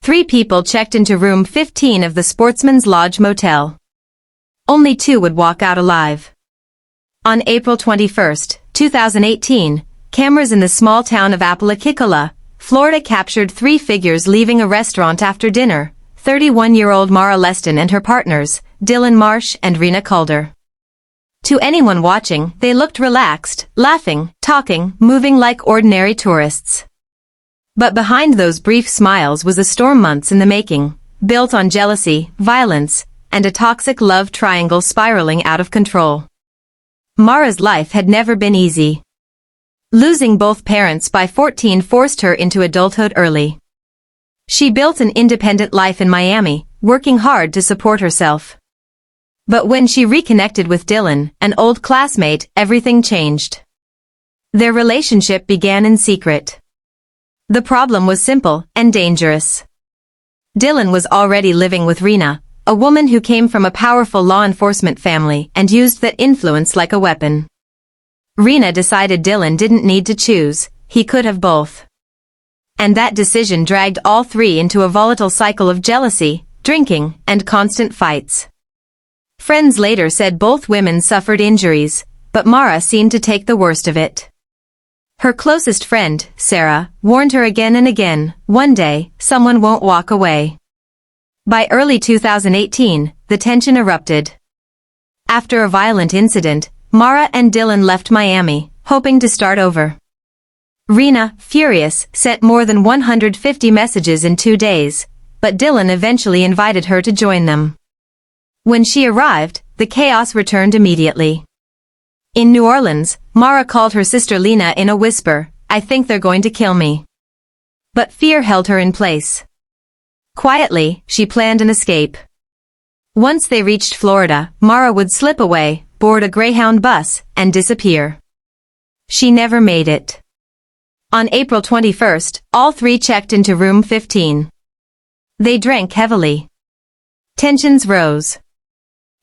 3 people checked into room 15 of the Sportsman's Lodge motel. Only 2 would walk out alive. On April 21, 2018, cameras in the small town of Apalachicola, Florida captured 3 figures leaving a restaurant after dinner: 31-year-old Mara Leston and her partners, Dylan Marsh and Rina Calder. To anyone watching, they looked relaxed, laughing, talking, moving like ordinary tourists. But behind those brief smiles was a storm months in the making, built on jealousy, violence, and a toxic love triangle spiraling out of control. Mara's life had never been easy. Losing both parents by 14 forced her into adulthood early. She built an independent life in Miami, working hard to support herself. But when she reconnected with Dylan, an old classmate, everything changed. Their relationship began in secret. The problem was simple and dangerous. Dylan was already living with Rina, a woman who came from a powerful law enforcement family and used that influence like a weapon. Rina decided Dylan didn't need to choose, he could have both. And that decision dragged all 3 into a volatile cycle of jealousy, drinking, and constant fights. Friends later said both women suffered injuries, but Mara seemed to take the worst of it. Her closest friend, Sarah, warned her again and again, "One day, someone won't walk away." By early 2018, the tension erupted. After a violent incident, Mara and Dylan left Miami, hoping to start over. Rina, furious, sent more than 150 messages in 2 days, but Dylan eventually invited her to join them. When she arrived, the chaos returned immediately. In New Orleans, Mara called her sister Lena in a whisper, "I think they're going to kill me." But fear held her in place. Quietly, she planned an escape. Once they reached Florida, Mara would slip away, board a Greyhound bus, and disappear. She never made it. On April 21, all 3 checked into room 15. They drank heavily. Tensions rose.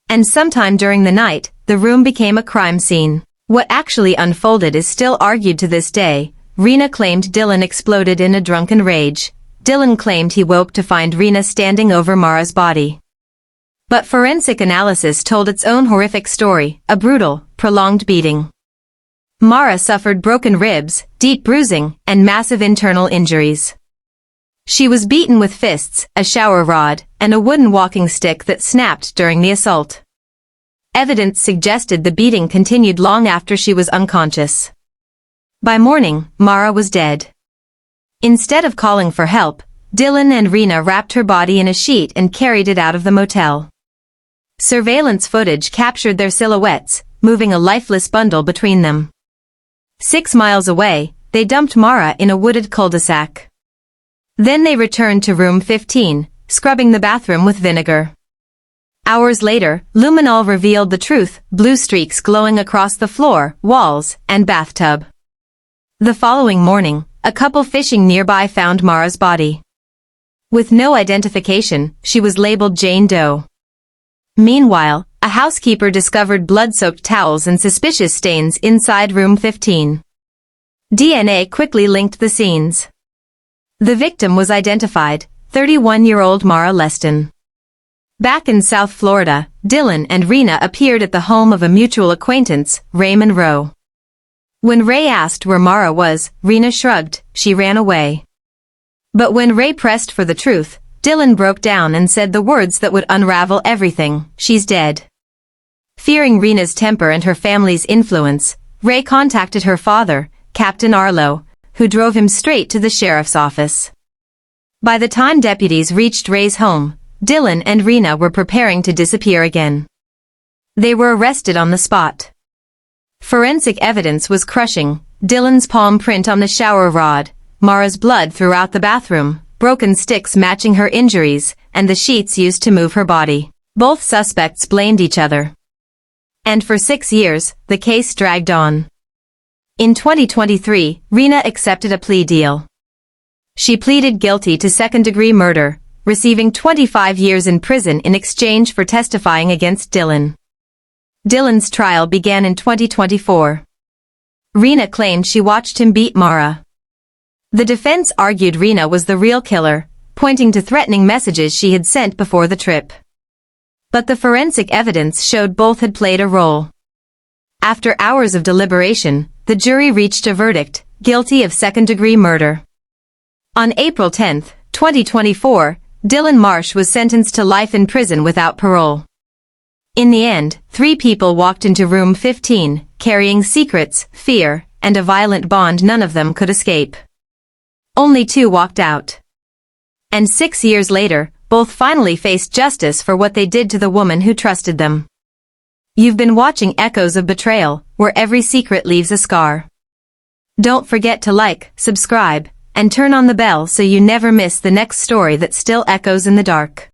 And sometime during the night, the room became a crime scene. What actually unfolded is still argued to this day. Rina claimed Dylan exploded in a drunken rage. Dylan claimed he woke to find Rina standing over Mara's body. But forensic analysis told its own horrific story, a brutal, prolonged beating. Mara suffered broken ribs, deep bruising, and massive internal injuries. She was beaten with fists, a shower rod, and a wooden walking stick that snapped during the assault. Evidence suggested the beating continued long after she was unconscious. By morning, Mara was dead. Instead of calling for help, Dylan and Rina wrapped her body in a sheet and carried it out of the motel. Surveillance footage captured their silhouettes, moving a lifeless bundle between them. 6 miles away, they dumped Mara in a wooded cul-de-sac. Then they returned to room 15, scrubbing the bathroom with vinegar. Hours later, luminol revealed the truth, blue streaks glowing across the floor, walls, and bathtub. The following morning, a couple fishing nearby found Mara's body. With no identification, she was labeled Jane Doe. Meanwhile, a housekeeper discovered blood-soaked towels and suspicious stains inside room 15. DNA quickly linked the scenes. The victim was identified, 31-year-old Mara Leston. Back in South Florida, Dylan and Rina appeared at the home of a mutual acquaintance, Ray Monroe. When Ray asked where Mara was, Rina shrugged, she ran away. But when Ray pressed for the truth, Dylan broke down and said the words that would unravel everything, "She's dead." Fearing Rina's temper and her family's influence, Ray contacted her father, Captain Arlo, who drove him straight to the sheriff's office. By the time deputies reached Ray's home, Dylan and Rina were preparing to disappear again. They were arrested on the spot. Forensic evidence was crushing: Dylan's palm print on the shower rod, Mara's blood throughout the bathroom, broken sticks matching her injuries, and the sheets used to move her body. Both suspects blamed each other. And for 6 years, the case dragged on. In 2023, Rina accepted a plea deal. She pleaded guilty to second-degree murder, receiving 25 years in prison in exchange for testifying against Dylan. Dylan's trial began in 2024. Rina claimed she watched him beat Mara. The defense argued Rina was the real killer, pointing to threatening messages she had sent before the trip. But the forensic evidence showed both had played a role. After hours of deliberation, the jury reached a verdict, guilty of second-degree murder. On April 10, 2024, Dylan Marsh was sentenced to life in prison without parole. In the end, 3 people walked into room 15, carrying secrets, fear, and a violent bond none of them could escape. Only 2 walked out. And 6 years later, both finally faced justice for what they did to the woman who trusted them. You've been watching Echoes of Betrayal, where every secret leaves a scar. Don't forget to like, subscribe, and turn on the bell so you never miss the next story that still echoes in the dark.